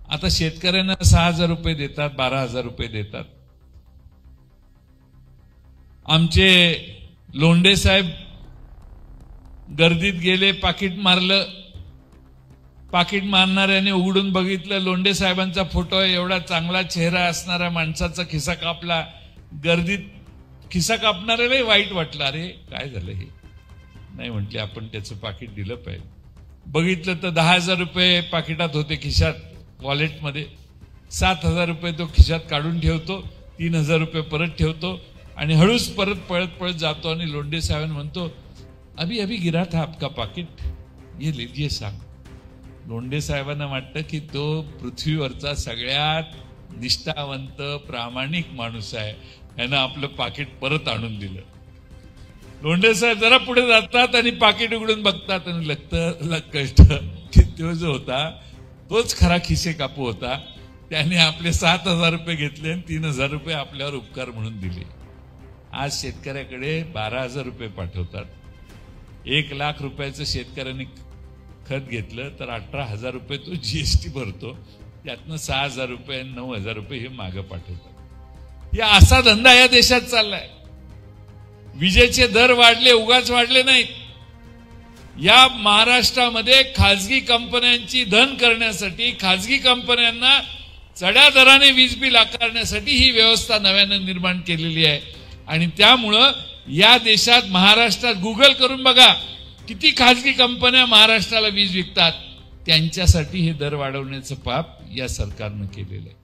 आता शेतकऱ्यांना 6,000 रुपये देतात, 12,000 रुपये देतात। आमचे लोंढे साहेब गर्दीत गेले, पाकिट मारलं। पाकिट मारणाऱ्याने उघडून बघितलं, लोंढे साहेबांचा फोटो आहे, एवढा चांगला चेहरा असणाऱ्या माणसाचा खिसा कापला। गर्दीत खिसा कापणाऱ्यालाही वाईट वाटलं, अरे काय झालं हे, नाही म्हटले आपण त्याचं पाकिट दिलं पाहिजे। बघितलं तर 10,000 रुपये पाकिटात होते, खिशात वॉलेटमध्ये। 7,000 रुपये तो खिशात काढून ठेवतो, 3,000 रुपये परत ठेवतो आणि हळूच परत पळत जातो आणि लोंढे साहेब म्हणतो, अभी अभी गिरा था आपका पाकिट, ये लीजिए साहब। लोंढे साहेबांना वाटतं की तो पृथ्वीवरचा सगळ्यात निष्ठावंत प्रामाणिक माणूस आहे, यानं आपलं पाकिट परत आणून दिलं। लोंढे साहेब जरा पुढे जातात आणि पाकिट उघडून बघतात आणि कळतं की तो जो होता तोच खरा खिसे कापू होता। त्याने आपले 7,000 रुपये घेतले आणि 3,000 रुपये आपल्यावर उपकार म्हणून दिले। आज शेतकऱ्याकडे 12,000 रुपये पाठवतात। 1,00,000 रुपयाचं शेतकऱ्याने खत घेतलं तर 18,000 रुपये तो जीएसटी भरतो, त्यातनं 6,000 रुपये आणि 9,000 रुपये हे मागं पाठवतात। या असा धंदा या देशात चाललाय। विजेचे दर वाढले, उगाच वाढले नाहीत। या महाराष्ट्रामध्ये खाजगी कंपन्यांची धन करण्यासाठी, खाजगी कंपन्यांना चढ्या दराने वीज बिल आकारण्यासाठी ही व्यवस्था नव्याने निर्माण केलेली आहे। आणि त्यामुळं या देशात, महाराष्ट्रात गुगल करून बघा किती खाजगी कंपन्या महाराष्ट्राला वीज विकतात, त्यांच्यासाठी हे दर वाढवण्याचं पाप या सरकारनं केलेलं आहे।